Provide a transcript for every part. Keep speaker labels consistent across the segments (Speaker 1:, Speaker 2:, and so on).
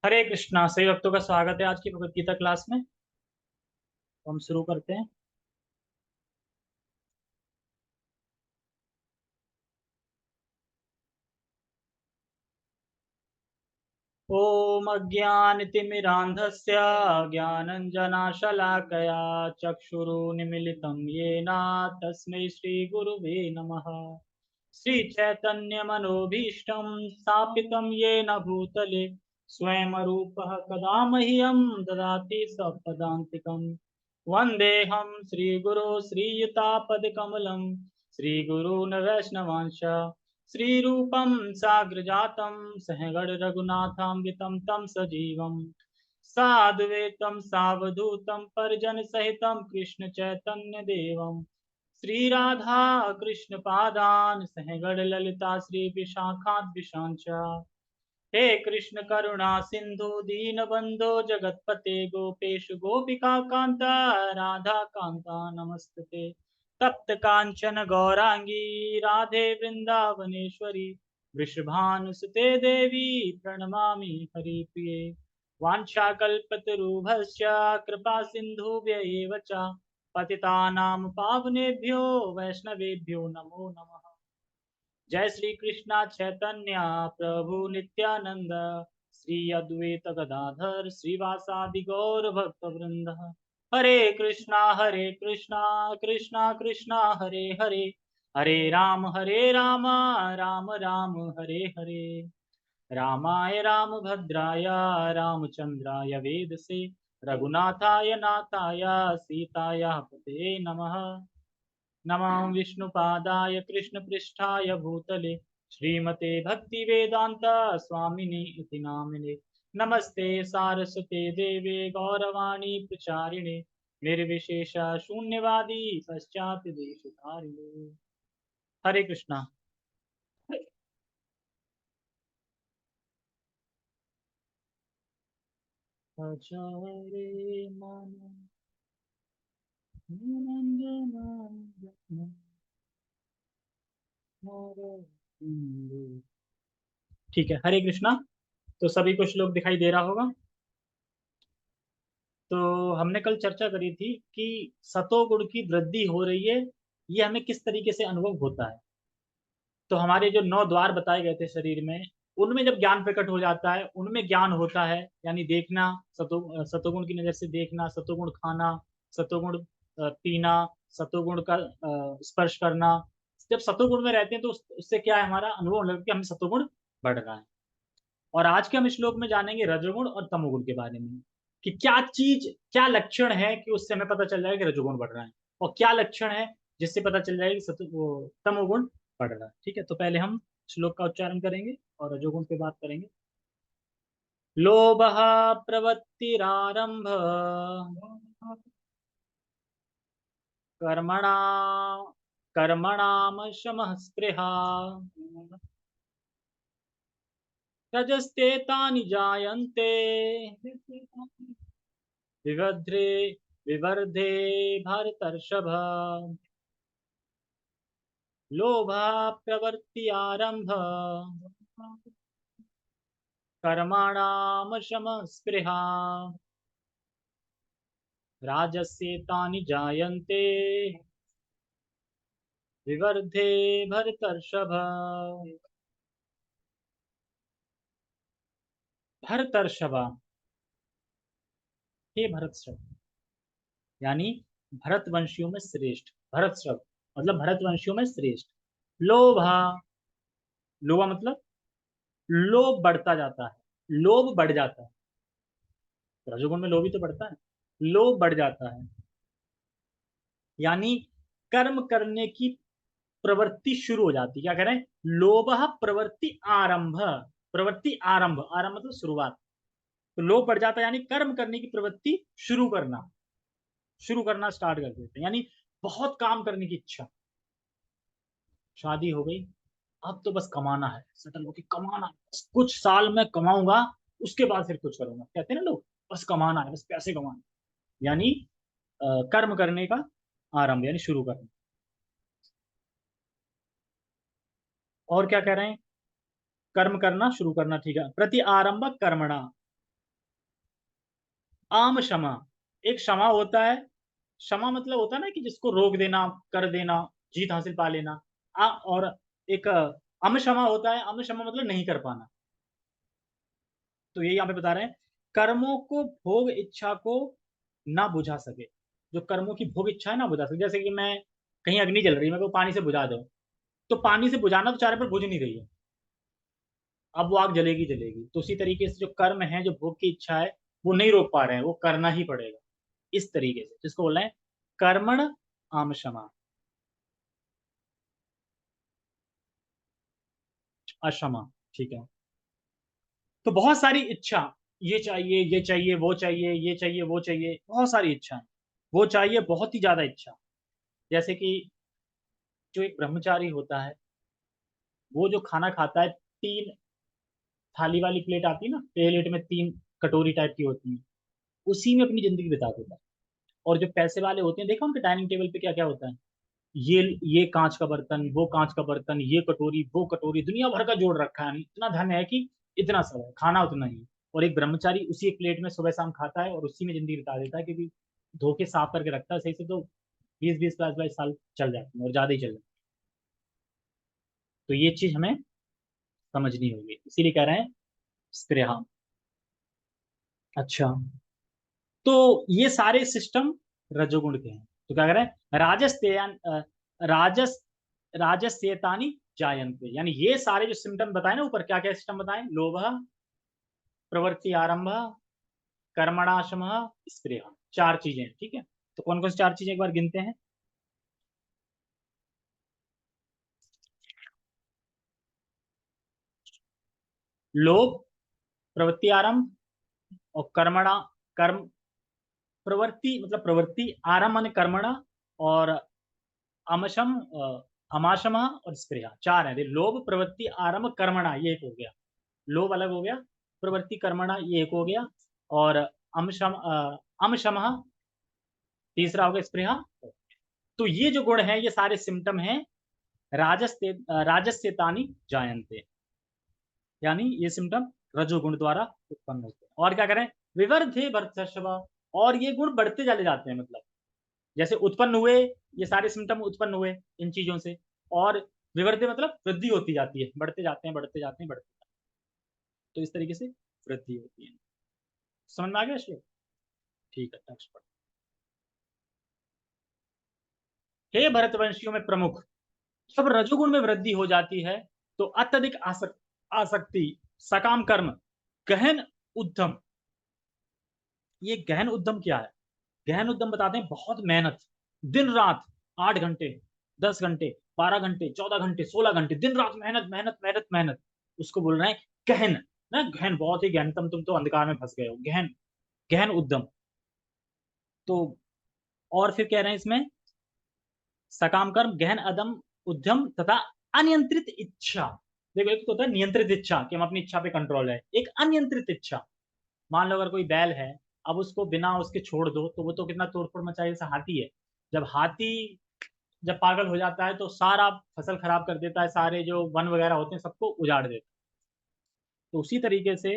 Speaker 1: हरे कृष्णा। सभी भक्तों का स्वागत है आज की भगवत गीता क्लास में। तो हम शुरू करते हैं। ओम अज्ञानतिमिरान्धस्य ज्ञानञ्जनशलाकया चक्षुरुन्मीलितं येन तस्मै श्रीगुरुवे नमः। श्रीचैतन्यमनोभीष्टं स्थापितं येन भूतले स्वयं रूपः कदा मह्यं ददाति सपदान्तिकम्। वन्देऽहं श्रीगुरो श्रीयुतापदकमलं श्रीगुरून् वैष्णवांश्च श्रीरूपं साग्रजातं सहगण रघुनाथान्वितं तं सजीवम् साद्वैतं सावधूतं परिजनसहितं कृष्ण चैतन्य देवम् श्रीराधा कृष्ण पादान् सहगण ललिता श्री विशाखाद्विशां च। हे कृष्ण करुणा सिंधु दीनबंधो जगतपते गोपेश गोपिका कांता राधा कांता नमस्ते। तप्त कांचन गौरांगी राधे वृंदावनेश्वरी वृषभानुसुते देवी प्रणमामि हरिप्रिये। वाञ्छाकल्पतरुभ्यश्च कृपा सिन्धुभ्य एव च पतितानां पावनेभ्यो वैष्णवेभ्यो नमो नमः। जय श्री कृष्णा चैतन्य प्रभु नित्यानंद श्री अद्वैत गदाधर श्रीवासादि गौर भक्त वृंद। हरे कृष्णा कृष्णा कृष्णा हरे हरे हरे राम राम राम हरे हरे। रामाय रामभद्राय रामचंद्राय वेदसे रघुनाथाय नाथाय सीताया पते नमः। नमः विष्णुपादाय कृष्णपृष्ठाय भूतले श्रीमते भक्तिवेदांत स्वामिने इति नामिने। नमस्ते सारस्वते देवे गौरवाणी प्रचारिणे निर्विशेष शून्यवादी पश्चात देशधारिणे। हरे कृष्णा। हरे मन ठीक है। हरे कृष्णा। तो सभी को श्लोक दिखाई दे रहा होगा। तो हमने कल चर्चा करी थी कि सतोगुण की वृद्धि हो रही है, ये हमें किस तरीके से अनुभव होता है। तो हमारे जो 9 द्वार बताए गए थे शरीर में, उनमें जब ज्ञान प्रकट हो जाता है, उनमें ज्ञान होता है, यानी देखना, सतोगुण की नजर से देखना, सतोगुण खाना, सतोगुण पीना, सतोगुण का स्पर्श करना। जब सतोगुण में रहते हैं तो उससे क्या है, हमारा अनुभव लगता है कि हमें सतोगुण बढ़ रहा है। और आज के हम श्लोक में जानेंगे रजोगुण और तमोगुण के बारे में, कि क्या चीज, क्या लक्षण है कि उससे हमें पता चल जाएगा कि रजोगुण बढ़ रहा है, और क्या लक्षण है जिससे पता चल जाएगा कि वो तमोगुण बढ़ रहा है। ठीक है। तो पहले हम श्लोक का उच्चारण करेंगे और रजोगुण पे बात करेंगे। लोभ प्रवृत्तिरारंभ कर्मणा कर्मणाम शमः स्पृहा रजस्ते तानि जायन्ते विवध्रे विवर्धे भरतर्षभ। लोभा प्रवृत्ति आरंभ कर्मणाम शम स्पृहा राजस्य तानि जायन्ते विवर्धे भरतर्षभ। भरतर्षभ, हे भरतर्षभ, यानी भरतवंशियों में श्रेष्ठ। भरतर्षभ मतलब भरतवंशियों में श्रेष्ठ। लोभा, लोभा मतलब लोभ बढ़ता जाता है, लोभ बढ़ जाता है। रजोगुण में लोभ ही तो बढ़ता है, लोभ बढ़ जाता है, यानी कर्म करने की प्रवृत्ति शुरू हो जाती है। क्या करें? लोभ प्रवृत्ति आरंभ, प्रवृत्ति आरंभ, आरंभ मतलब शुरुआत। तो लोभ बढ़ जाता है यानी कर्म करने की प्रवृत्ति शुरू करना स्टार्ट कर देते हैं, यानी बहुत काम करने की इच्छा। शादी हो गई, अब तो बस कमाना है, सेटल होके कमाना है, बस कुछ साल में कमाऊंगा, उसके बाद फिर कुछ करूंगा। कहते हैं ना लोग, बस कमाना है, बस पैसे कमाना है। यानी कर्म करने का आरंभ, यानी शुरू करना। और क्या कह रहे हैं? कर्म करना शुरू करना। ठीक है। प्रति आरंभ कर्मणा, आम क्षमा, एक क्षमा होता है, क्षमा मतलब होता है ना कि जिसको रोक देना, कर देना, जीत हासिल पा लेना। और एक अम क्षमा होता है, अम क्षमा मतलब नहीं कर पाना। तो ये यहाँ पे बता रहे हैं, कर्मों को भोग इच्छा को ना बुझा सके, जो कर्मों की भोग इच्छा है ना बुझा सके। जैसे कि मैं कहीं अग्नि जल रही है, मैं को पानी से बुझा दो, तो पानी से बुझाना तो चारे पर बुझ नहीं रही है, अब वो आग जलेगी जलेगी। तो उसी तरीके से जो कर्म है, जो भोग की इच्छा है, वो नहीं रोक पा रहे हैं, वो करना ही पड़ेगा। इस तरीके से जिसको बोल रहे हैं कर्मण आम क्षमा, अक्षमा। ठीक है। तो बहुत सारी इच्छा, ये चाहिए, ये चाहिए, वो चाहिए, ये चाहिए, वो चाहिए, बहुत सारी इच्छा, वो चाहिए, बहुत ही ज्यादा इच्छा। जैसे कि जो एक ब्रह्मचारी होता है, वो जो खाना खाता है, तीन थाली वाली प्लेट आती है ना, प्लेट में तीन कटोरी टाइप की होती है, उसी में अपनी जिंदगी बिता देता है। और जो पैसे वाले होते हैं, देखो उनके डाइनिंग टेबल पे क्या क्या होता है, ये कांच का बर्तन, वो कांच का बर्तन, ये कटोरी, वो कटोरी, दुनिया भर का जोड़ रखा है, इतना धन है कि इतना सब है, खाना उतना ही। और एक ब्रह्मचारी उसी एक प्लेट में सुबह शाम खाता है और उसी में जिंदगी बिता देता है, क्योंकि धो के साफ करके रखता है सही से, तो 20 20 22 22 साल चल जाते हैं और ज्यादा ही चल जाते हैं। तो ये चीज हमें समझनी होगी, इसीलिए कह रहे हैं स्त्रियां। अच्छा, तो ये सारे सिस्टम रजोगुण के हैं। तो क्या करें, राजस राजस्यतानि जायन्ते, यानी ये सारे जो सिम्टम बताए ना ऊपर, क्या क्या सिस्टम बताए, लोभ, प्रवृत्ति आरंभ, कर्मणाशम, स्प्रेह, चार चीजें हैं। ठीक है, तो कौन कौन सी चार चीजें एक बार गिनते हैं। लोभ, प्रवृत्ति आरंभ, और कर्म, प्रवृत्ति मतलब प्रवृत्ति, आरंभ माने कर्मणा, और अमशम, अमाशम और स्प्रेहा, चार है। लोभ, प्रवृत्ति, आरंभ, कर्मणा, ये एक हो गया। लोभ अलग हो गया, प्रवृत्ति, कर्मणा ये एक हो गया, और अमशम तीसरा हो गया, स्प्रेहा। तो ये जो गुण है, ये सारे सिम्टम हैं राजस्यतानि जायन्ते, यानी ये सिम्टम रजोगुण द्वारा उत्पन्न होते हैं। और क्या करें, विवर्धे वर्चस्व, और ये गुण बढ़ते चले जाते हैं, मतलब जैसे उत्पन्न हुए, ये सारे सिम्टम उत्पन्न हुए इन चीजों से, और विवर्धे मतलब वृद्धि होती जाती है, बढ़ते जाते हैं, बढ़ते जाते हैं, बढ़ते जाते हैं। तो इस तरीके से वृद्धि होती है। समझ में आ गया श्लोक। ठीक है, नेक्स्ट पढ़। हे भरतवंशियों में प्रमुख, जब रजोगुण में वृद्धि हो जाती है, तो अत्यधिक आसक्ति, सकाम कर्म, गहन उद्यम। ये गहन उद्यम क्या है, गहन उद्यम बताते हैं बहुत मेहनत, दिन रात 8 घंटे, 10 घंटे, 12 घंटे, 14 घंटे, 16 घंटे, दिन रात मेहनत मेहनत मेहनत मेहनत, उसको बोल रहे हैं गहन। ना गहन, बहुत ही गहनतम, तुम तो अंधकार में फंस गए हो, गहन, गहन उद्यम। तो और फिर कह रहे हैं इसमें सकाम कर्म, गहन अदम उद्यम तथा अनियंत्रित इच्छा। देखो, एक तो होता है नियंत्रित इच्छा कि हम अपनी इच्छा पे कंट्रोल है, एक अनियंत्रित इच्छा। मान लो अगर कोई बैल है, अब उसको बिना उसके छोड़ दो तो वो तो कितना तोड़फोड़ मचाएगा, जैसे हाथी है। जब हाथी जब पागल हो जाता है तो सारा फसल खराब कर देता है, सारे जो वन वगैरह होते हैं सबको उजाड़ देता है। तो उसी तरीके से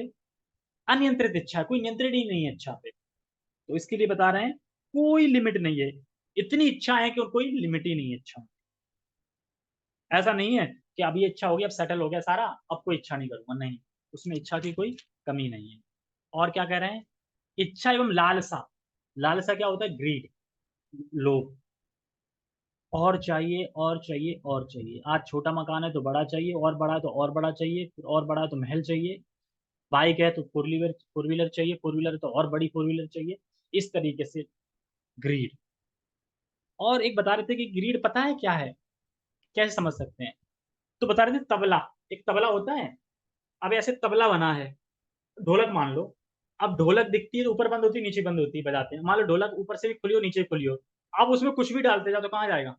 Speaker 1: अनियंत्रित इच्छा, कोई नियंत्रण ही नहीं है इच्छा पे। तो इसके लिए बता रहे हैं कोई लिमिट नहीं है, इतनी इच्छा है कि कोई लिमिट ही नहीं है इच्छा। ऐसा नहीं है कि अभी इच्छा हो गई, अब सेटल हो गया सारा, अब कोई इच्छा नहीं करूंगा, नहीं, उसमें इच्छा की कोई कमी नहीं है। और क्या कह रहे हैं, इच्छा एवं लालसा, लालसा क्या होता है, ग्रीड, लोभ, और चाहिए और चाहिए और चाहिए। आज छोटा मकान है तो बड़ा चाहिए, और बड़ा है तो और बड़ा चाहिए, फिर और बड़ा है तो महल चाहिए, बाइक है तो फोर व्हीलर चाहिए, फोर व्हीलर है तो और बड़ी फोर व्हीलर चाहिए। इस तरीके से ग्रीड। और एक बता रहे थे कि ग्रीड पता है क्या है, कैसे समझ सकते हैं। तो बता रहे थे तबला, एक तबला होता है, अब ऐसे तबला बना है, ढोलक मान लो। अब ढोलक दिखती है तो ऊपर बंद होती है, नीचे बंद होती है, बजाते हैं। मान लो ढोलक ऊपर से भी खुली हो, नीचे भी खुली हो, अब उसमें कुछ भी डालते जाओ तो कहाँ जाएगा,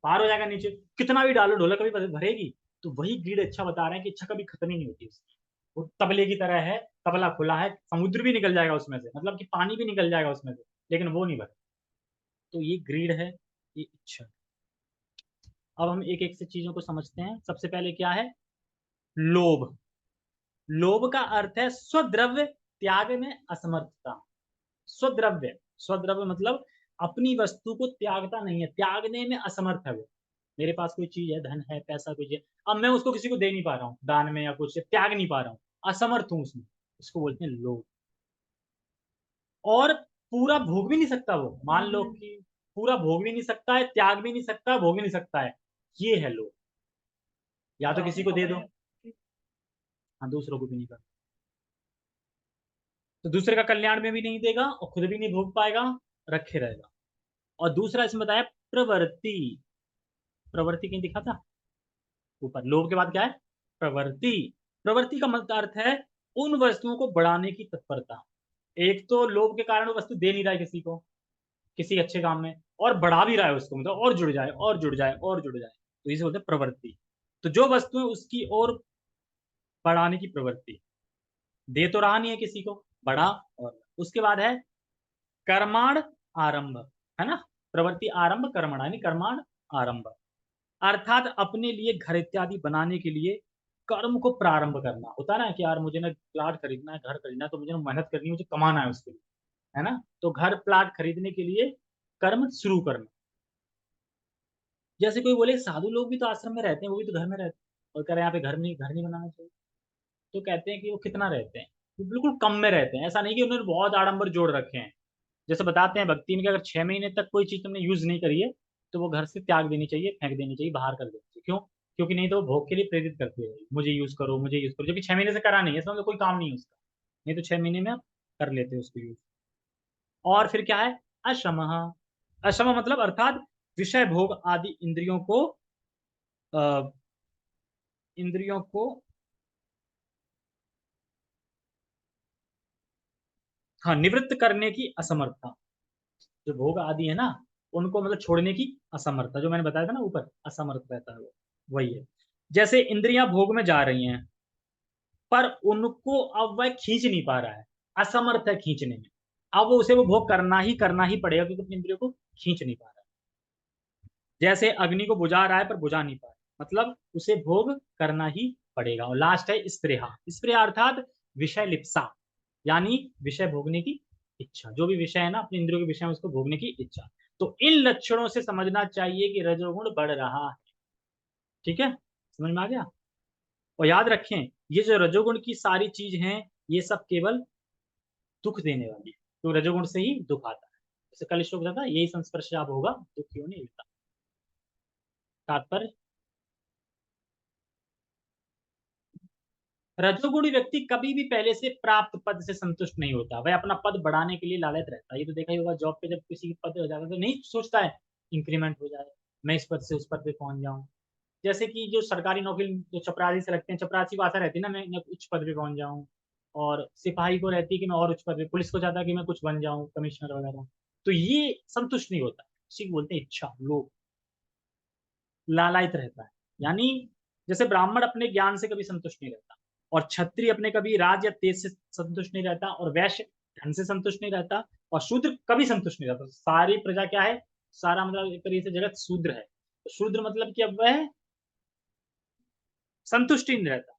Speaker 1: पार हो जाएगा नीचे। कितना भी डालो ढोलक कभी भरेगी। तो वही ग्रीड अच्छा बता रहे हैं कि इच्छा कभी खत्म ही नहीं होती उसकी, वो तबले की तरह है, तबला खुला है, समुद्र भी निकल जाएगा उसमें से, मतलब कि पानी भी निकल जाएगा उसमें से, लेकिन वो नहीं भरे। तो ये ग्रीड है, ये इच्छा। अब हम एक एक से चीजों को समझते हैं। सबसे पहले क्या है, लोभ। लोभ का अर्थ है स्वद्रव्य त्याग में असमर्थता। स्वद्रव्य, स्वद्रव्य मतलब अपनी वस्तु को त्यागता नहीं है, त्यागने में असमर्थ है वो। मेरे पास कोई चीज है, धन है, पैसा कुछ है, अब मैं उसको किसी को दे नहीं पा रहा हूँ दान में या कुछ, त्याग नहीं पा रहा हूँ, असमर्थ हूँ उसमें, इसको बोलते हैं लोभ। और पूरा भोग भी नहीं सकता वो, मान लो कि पूरा भोग भी नहीं सकता है, त्याग भी नहीं सकता है, भोग भी नहीं सकता है, ये है लोभ। या तो किसी को दे दो, हाँ, दूसरों को भी नहीं कर, तो दूसरे का कल्याण में भी नहीं देगा और खुद भी नहीं भोग पाएगा, रखे रहेगा। और दूसरा इसमें बताया प्रवृत्ति, प्रवृत्ति कहीं दिखा था ऊपर, लोभ के बाद क्या है, प्रवृत्ति। प्रवृत्ति का मतलब अर्थ है उन वस्तुओं को बढ़ाने की तत्परता। एक तो लोभ के कारण वो वस्तु दे नहीं रहा है किसी को, किसी अच्छे काम में, और बढ़ा भी रहा है उसको, मतलब और जुड़ जाए और जुड़ जाए और जुड़ जाए, तो इसे बोलते हैं प्रवृत्ति। तो जो वस्तु है उसकी और बढ़ाने की प्रवृत्ति, दे तो रहा नहीं है किसी को, बढ़ा। और उसके बाद है कर्माण आरंभ, है ना, प्रवृत्ति आरंभ कर्मण, यानी कर्माण आरंभ, अर्थात अपने लिए घर इत्यादि बनाने के लिए कर्म को प्रारंभ करना होता है ना, कि यार मुझे ना प्लाट खरीदना है, घर खरीदना है, तो मुझे ना मेहनत करनी है, मुझे कमाना है उसके लिए, है ना, तो घर प्लाट खरीदने के लिए कर्म शुरू करना। जैसे कोई बोले साधु लोग भी तो आश्रम में रहते हैं, वो भी तो घर में रहते हैं, और कह रहे हैं यहाँ पे घर नहीं बनाना चाहिए, तो कहते हैं कि वो कितना रहते हैं, वो बिल्कुल कम में रहते हैं, ऐसा नहीं कि उन्होंने बहुत आडंबर जोड़ रखे हैं। जैसे बताते हैं भक्ति में कि अगर 6 महीने तक कोई चीज तुमने यूज नहीं करी है, तो वो घर से त्याग देनी चाहिए, फेंक देनी चाहिए, बाहर कर देनी चाहिए। क्यों? क्योंकि नहीं तो वो भोग के लिए प्रेरित करती है, मुझे यूज करो, मुझे यूज करो, जो कि 6 महीने से करा नहीं है, इसमें मतलब कोई काम नहीं है उसका, नहीं तो 6 महीने में आप कर लेते हो उसको यूज। और फिर क्या है, अशम, अशम मतलब अर्थात विषय भोग आदि इंद्रियों को, अ, इंद्रियों को, हाँ, निवृत्त करने की असमर्थता। जो भोग आदि है ना, उनको मतलब छोड़ने की असमर्थता, जो मैंने बताया था ना ऊपर, असमर्थ रहता है वो, वही है। जैसे इंद्रियां भोग में जा रही हैं, पर उनको अब वह खींच नहीं पा रहा है, असमर्थ है खींचने में, अब उसे वो भोग करना ही पड़ेगा, क्योंकि अपनी इंद्रियों को खींच नहीं पा रहा है। जैसे अग्नि को बुझा रहा है पर बुझा नहीं पा रहा, मतलब उसे भोग करना ही पड़ेगा। और लास्ट है स्पृहा, स्पृहा अर्थात विषय लिप्सा, यानी विषय भोगने की इच्छा, जो भी विषय है ना अपने इंद्रियों के विषय में उसको भोगने की इच्छा। तो इन लक्षणों से समझना चाहिए कि रजोगुण बढ़ रहा है। ठीक है, समझ में आ गया। और याद रखें, ये जो रजोगुण की सारी चीज हैं, ये सब केवल दुख देने वाली है, तो रजोगुण से ही दुख आता है। जैसे कल श्लोक था, यही संस्पर्श आप होगा दुख क्यों नहीं होता। तात्पर्य, रजोगुणी व्यक्ति कभी भी पहले से प्राप्त पद से संतुष्ट नहीं होता, वह अपना पद बढ़ाने के लिए लालच रहता है। ये तो देखा ही होगा, जॉब पे जब किसी पद हो जाता है तो नहीं सोचता है इंक्रीमेंट हो जाए, मैं इस पद से उस पद पे पहुंच जाऊं। जैसे कि जो सरकारी नौकरी जो चपरासी से लगते हैं, चपरासी को आशा रहती है ना मैं उच्च पद पे पहुंच जाऊं, और सिपाही को रहती है कि मैं और उच्च पद पे, पुलिस को चाहता है कि मैं कुछ बन जाऊं, कमिश्नर वगैरह। तो ये संतुष्ट नहीं होता, इसी को बोलते हैं इच्छा, लोभ, लालायित रहता है। यानी जैसे ब्राह्मण अपने ज्ञान से कभी संतुष्ट नहीं रहता, और क्षत्रिय अपने कभी राज या तेज से संतुष्ट नहीं रहता, और वैश्य धन से संतुष्ट नहीं रहता, और शूद्र कभी संतुष्ट नहीं रहता। सारी प्रजा क्या है, सारा मतलब एक तरीके से जगत शूद्र है, तो शूद्र मतलब कि अब वह संतुष्ट ही नहीं रहता।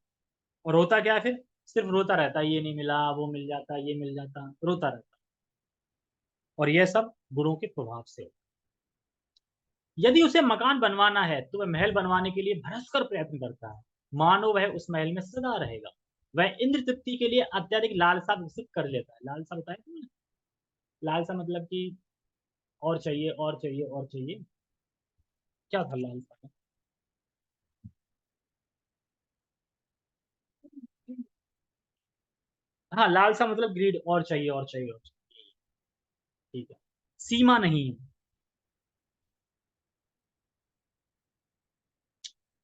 Speaker 1: और होता क्या है फिर, सिर्फ रोता रहता है, ये नहीं मिला, वो मिल जाता, ये मिल जाता, रोता रहता। और यह सब गुणों के प्रभाव से। यदि उसे मकान बनवाना है तो वह महल बनवाने के लिए भरसकर प्रयत्न करता है, मानो वह उस महल में सदा रहेगा। वह इंद्र तृप्ति के लिए अत्यधिक लालसा विकसित कर लेता है। लालसा बताया तुमने, लालसा मतलब कि और चाहिए और चाहिए और चाहिए, क्या था लालसा का? हाँ, लालसा मतलब ग्रीड, और चाहिए और चाहिए और चाहिए, ठीक है, सीमा नहीं है।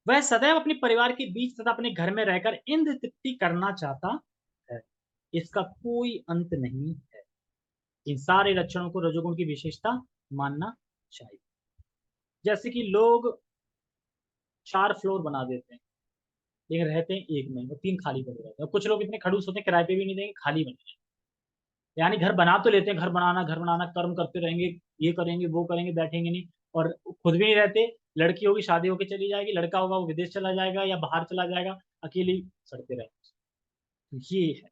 Speaker 1: वह सदैव अपने परिवार के बीच तथा अपने घर में रहकर इंद्र तृप्ति करना चाहता है, इसका कोई अंत नहीं है। इन सारे लक्षणों को रजोगुण की विशेषता मानना चाहिए। जैसे कि लोग 4 फ्लोर बना देते हैं, लेकिन रहते हैं एक में, और 3 खाली पड़े रहते हैं। और कुछ लोग इतने खड़ूस होते हैं, किराए पे भी नहीं देंगे, खाली बने, यानी घर बना तो लेते हैं, घर बनाना कर्म करते रहेंगे, ये करेंगे वो करेंगे, बैठेंगे नहीं, और खुद भी नहीं रहते। लड़की होगी शादी होकर चली जाएगी, लड़का होगा वो विदेश चला जाएगा या बाहर चला जाएगा, अकेली सड़ते रहेंगे। ये है,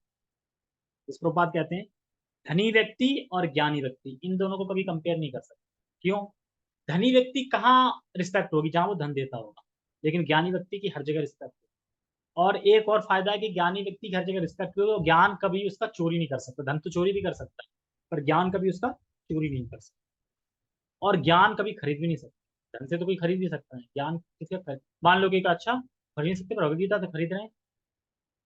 Speaker 1: इस प्रपात कहते हैं धनी व्यक्ति और ज्ञानी व्यक्ति, इन दोनों को कभी कंपेयर नहीं कर सकते। क्यों? धनी व्यक्ति कहाँ रिस्पेक्ट होगी? जहां वो धन देता होगा, लेकिन ज्ञानी व्यक्ति की हर जगह रिस्पेक्ट होगी। और एक और फायदा है कि ज्ञानी व्यक्ति की हर जगह रिस्पेक्ट होगी, और ज्ञान कभी उसका चोरी नहीं कर सकता। धन तो चोरी भी कर सकता है, पर ज्ञान कभी उसका चोरी नहीं कर सकता। और ज्ञान कभी खरीद भी नहीं सकता। धन से तो कोई खरीद नहीं सकता है, ज्ञान किसका खरीद? मान लो कि एक अच्छा खरीद नहीं सकते, पर भगवद गीता तो खरीद रहे हैं,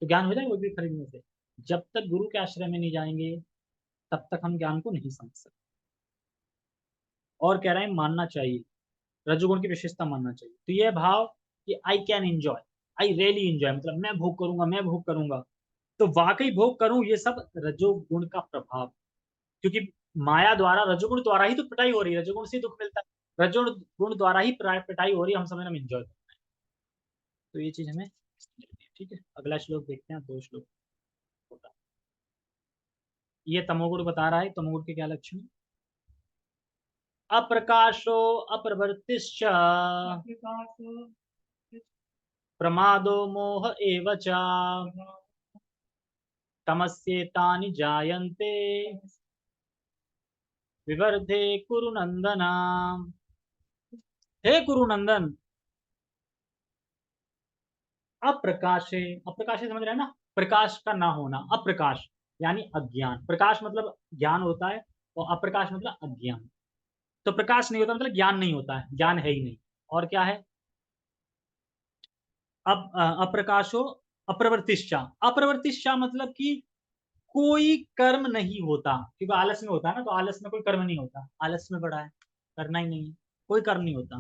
Speaker 1: तो ज्ञान हो जाएगा वो भी खरीदने से। जब तक गुरु के आश्रय में नहीं जाएंगे तब तक हम ज्ञान को नहीं समझ सकते। और कह रहे हैं मानना चाहिए, रजोगुण की विशेषता मानना चाहिए। तो यह भाव कि I can enjoy, I really enjoy, मतलब मैं भोग करूंगा, मैं भोग करूंगा, तो वाकई भोग करूं, ये सब रजोगुण का प्रभाव। क्योंकि माया द्वारा, रजोगुण द्वारा ही तो पिटाई हो रही है, रजोगुण से दुख मिलता है, रजोगुण द्वारा ही पिटाई हो रही है, हम समझ हम एंजॉय करते हैं। तो ये चीज हमें, ठीक है। अगला श्लोक देखते हैं, 2 श्लोक होता है। ये तमोगुण बता रहा है, तमोगुण के क्या लक्षण? अप्रकाशो अप्रवृत्तिश्च प्रमादो मोह एव च तमस्येतानि जायन्ते विवर्धे कुरु नंदन। हे कुरु नंदन, अप्रकाशे, अप्रकाशे समझ रहे हैं ना? प्रकाश का ना होना, अप्रकाश यानी अज्ञान। प्रकाश मतलब ज्ञान होता है, और अप्रकाश मतलब अज्ञान। तो प्रकाश नहीं होता मतलब ज्ञान नहीं होता है, ज्ञान है ही नहीं। और क्या है? अब अप्रकाशो अप्रवृत्तिश्चा, अप्रवृत्तिश्चा मतलब कि कोई कर्म नहीं होता। क्योंकि आलस में होता है ना, तो आलस में कोई कर्म नहीं होता, आलस में पड़ा है, करना ही नहीं है, कोई कर्म नहीं होता।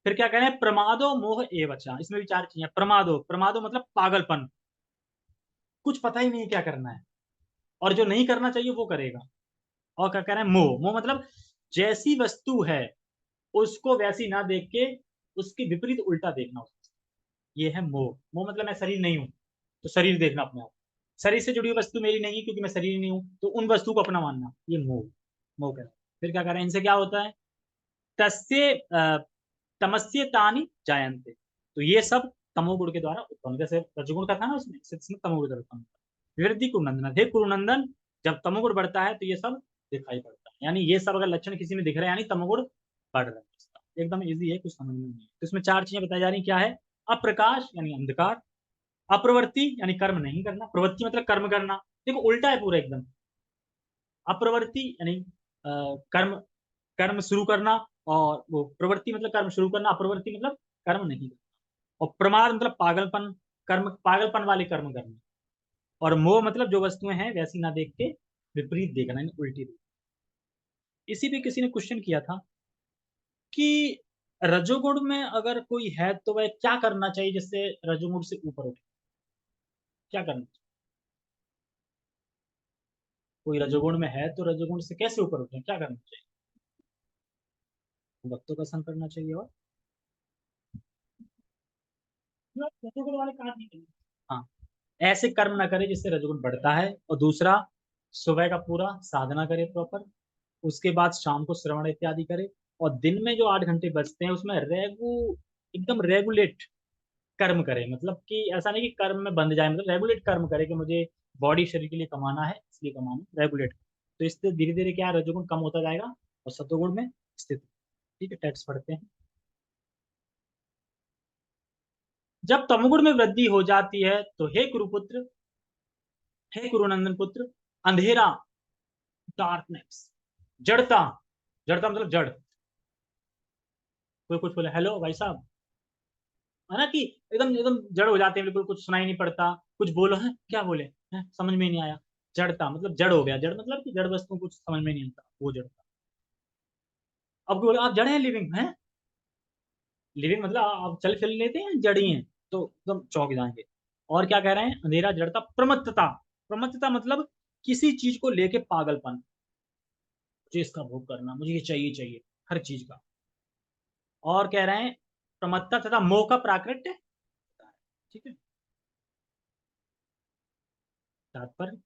Speaker 1: फिर क्या कह रहे हैं? प्रमादो मोह एवचा, इसमें भी 4 चीजें। प्रमादो, प्रमादो मतलब पागलपन, कुछ पता ही नहीं है क्या करना है, और जो नहीं करना चाहिए वो करेगा। और क्या कह रहे हैं? मोह, मोह मतलब जैसी वस्तु है उसको वैसी ना देख के उसके विपरीत उल्टा देखना उसको, ये है मोह। मोह मतलब मैं शरीर नहीं हूं, तो शरीर देखना अपने आप, शरीर से जुड़ी हुई वस्तु मेरी नहीं है क्योंकि मैं शरीर नहीं हूं, तो उन वस्तु को अपना मानना, ये मोह, मोह कह रहा है। फिर क्या कह रहे हैं? इनसे क्या होता है? तस्य तमस्य तानि जायन्ते, तो ये सब तमोगुण के द्वारा उत्पन्न, जैसे रजोगुण का था ना उसमें, इसमें तमोगुण का उत्पन्न। विवृद्धि कुरुनंदन, हे कुरुनंदन, जब तमोगुण बढ़ता है तो ये सब दिखाई पड़ता है। यानी ये सब अगर लक्षण किसी में दिख रहे हैं, यानी तमोगुण बढ़ रहा है इसका। एकदम इजी है, कुछ समझ में नहीं है। तो इसमें 4 चीजें बताई जा रही, क्या है? अप्रकाश यानी अंधकार, अप्रवृत्ति यानी कर्म नहीं करना, प्रवृत्ति मतलब कर्म करना, देखो उल्टा है पूरा एकदम। अप्रवृत्ति यानी कर्म, कर्म शुरू करना, और वो प्रवृत्ति मतलब कर्म शुरू करना, अप्रवृत्ति मतलब कर्म नहीं करना, और प्रमाद मतलब पागलपन, कर्म पागलपन वाले कर्म करना, और मोह मतलब जो वस्तुएं हैं वैसी ना देख के विपरीत देखना, यानी उल्टी देखना। इसी पे किसी ने क्वेश्चन किया था कि रजोगुण में अगर कोई है तो वह क्या करना चाहिए जिससे रजोगुण से ऊपर उठे? क्या करना चाहिए? कोई रजोगुण में है तो रजोगुण से कैसे ऊपर उठे, क्या करना चाहिए? भक्तों का संग करना चाहिए, और रजोगुण वाले काम नहीं करना। हाँ, ऐसे कर्म ना करे जिससे रजोगुण बढ़ता है। और दूसरा, सुबह का पूरा साधना करे प्रॉपर, उसके बाद शाम को श्रवण इत्यादि करे, और दिन में जो 8 घंटे बचते हैं उसमें एकदम रेगुलेट कर्म करे। मतलब कि ऐसा नहीं कि कर्म में बंध जाए, मतलब रेगुलेट कर्म करे कि मुझे बॉडी शरीर के लिए कमाना है, इसलिए कमाना, रेगुलेट। तो इससे धीरे धीरे क्या है, रजोगुण कम होता जाएगा और सतोगुण में स्थित। ठीक है, टेक्स्ट पढ़ते हैं। जब तमोगुण में वृद्धि हो जाती है तो हे कुरुपुत्र, हे कुरुनंदन पुत्र, अंधेरा, डार्कनेस, जड़ता, जड़ता मतलब जड़। कोई कुछ बोले, हेलो भाई साहब, है ना कि एकदम एकदम जड़ हो जाते हैं, बिल्कुल कुछ सुनाई नहीं पड़ता, कुछ बोलो है क्या बोले, है समझ में ही नहीं आया। जड़ता मतलब जड़ हो गया, जड़ मतलब कि जड़ वस्तु कुछ समझ में नहीं आता, वो जड़ता। अब बोले आप जड़ हैं, लिविंग है, लिविंग मतलब आप चल फिर लेते हैं, जड़ी हैं, तो एकदम चौंक जाएंगे। और क्या कह रहे हैं? अंधेरा, जड़ता, प्रमत्तता, प्रमत्तता मतलब किसी चीज को लेके पागलपन, मुझे इसका भोग करना, मुझे ये चाहिए चाहिए हर चीज का। और कह रहे हैं प्रमत्ता तथा मोह का प्राकृत्य, ठीक है। तात्पर्य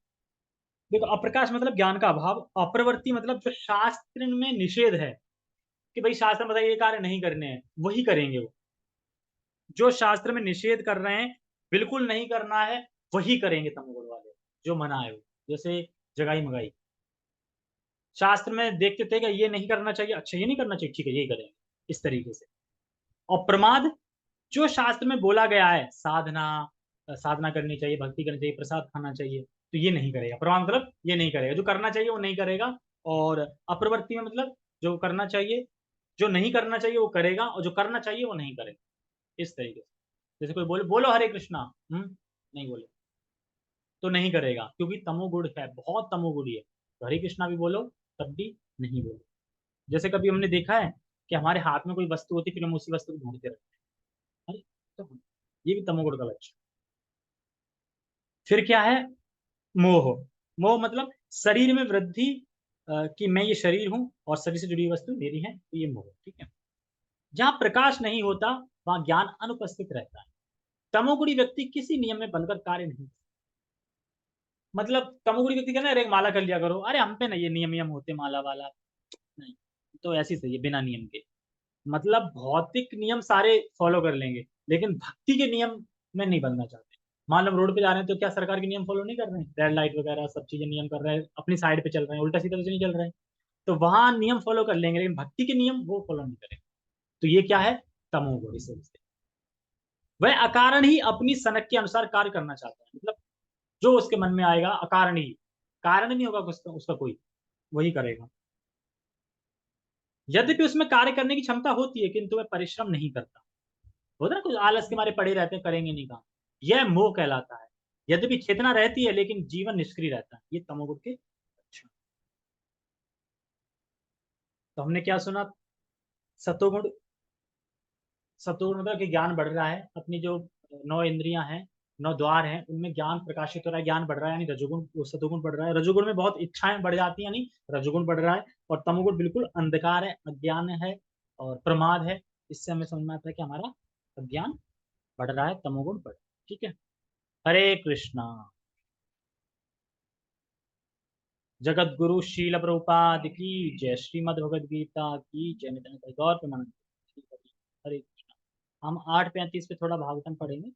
Speaker 1: देखो, अप्रकाश मतलब ज्ञान का अभाव, अप्रवृत्ति मतलब जो शास्त्र में निषेध है कि भाई शास्त्र में बताइए ये कार्य नहीं करने हैं, वही करेंगे वो। जो शास्त्र में निषेध कर रहे हैं, बिल्कुल नहीं करना है, वही करेंगे तमोगुण वाले, जो मना है वो। जैसे जगाई मगाई। शास्त्र में देखते थे कि ये नहीं करना चाहिए, अच्छा ये नहीं करना चाहिए, ठीक है यही करेंगे, इस तरीके से। और प्रमाद, जो शास्त्र में बोला गया है, साधना, साधना करनी चाहिए, भक्ति करनी चाहिए, प्रसाद खाना चाहिए, तो ये नहीं करेगा। प्रमाद मतलब ये नहीं करेगा, जो करना चाहिए वो नहीं करेगा। और अप्रवृत्ति में मतलब जो करना चाहिए, जो नहीं करना चाहिए वो करेगा, और जो करना चाहिए वो नहीं करेगा, इस तरीके से। जैसे कोई बोले बोलो हरे कृष्णा, नहीं बोले तो नहीं करेगा, क्योंकि तमोगुण है, बहुत तमोगुणी है। तो हरे कृष्णा भी बोलो तब भी नहीं बोलो। जैसे कभी हमने देखा है कि हमारे हाथ में कोई वस्तु होती, फिर हम उसी वस्तु को ढूंढते रहते हैं, अरे तो ये भी तमोगुण का लक्षण। फिर क्या है? मोह। मोह मतलब शरीर में वृद्धि, कि मैं ये शरीर हूं और शरीर से जुड़ी हुई वस्तु मेरी है, तो ये मोह, ठीक है। जहां प्रकाश नहीं होता वहां ज्ञान अनुपस्थित रहता है। तमोगुणी व्यक्ति किसी नियम में बनकर कार्य नहीं, मतलब तमोगुणी व्यक्ति कहना अरे एक माला कर लिया करो, अरे हम पे ना ये नियम नियम होते माला वाला, नहीं, तो ऐसे ही सही है बिना नियम के। मतलब भौतिक नियम सारे फॉलो कर लेंगे, लेकिन भक्ति के नियम में नहीं बनना चाहते। मान लो रोड पे जा रहे हैं तो क्या सरकार के नियम फॉलो नहीं कर रहे हैं, रेड लाइट वगैरह सब चीजें नियम कर रहे हैं, अपनी साइड पे चल रहे हैं, उल्टा सीधा तो नहीं चल रहे हैं। तो वहां नियम फॉलो कर लेंगे, लेकिन भक्ति के नियम वो फॉलो नहीं करेंगे। तो ये क्या है? तमोगुण। इसे वह अकारण ही अपनी सनक के अनुसार कार्य करना चाहता है, मतलब जो उसके मन में आएगा, अकारण ही, कारण नहीं होगा उसका कोई, वही करेगा। यद्यपि उसमें कार्य करने की क्षमता होती है, किंतु वह परिश्रम नहीं करता। होता है ना, कुछ आलस के मारे पड़े रहते हैं, करेंगे नहीं काम, यह मोह कहलाता है। यद्यपि चेतना रहती है लेकिन जीवन निष्क्रिय रहता है, ये तमोगुण के लक्षण। तो हमने क्या सुना? सतोगुण, सतोगुण मतलब कि ज्ञान बढ़ रहा है, अपनी जो नौ इंद्रियां हैं, नौ द्वार हैं, उनमें ज्ञान प्रकाशित हो रहा है, ज्ञान बढ़ रहा है, यानी रजोगुण, वो सतोगुण बढ़ रहा है। रजोगुण में बहुत इच्छाएं बढ़ जाती हैं, यानी रजोगुण बढ़ रहा है। और तमोगुण बिल्कुल अंधकार है, अज्ञान है और प्रमाद है। इससे हमें समझ में आता है कि हमारा अज्ञान बढ़ रहा है, तमोगुण बढ़ रहा है, ठीक है। हरे कृष्णा। जगत गुरु शील प्रभुपाद की जय, श्रीमद भगवद गीता की जय, नित्यानंद गौर प्रेमानंद। हरे कृष्णा। हम 8:35 पे थोड़ा भागवतम पढ़ेंगे।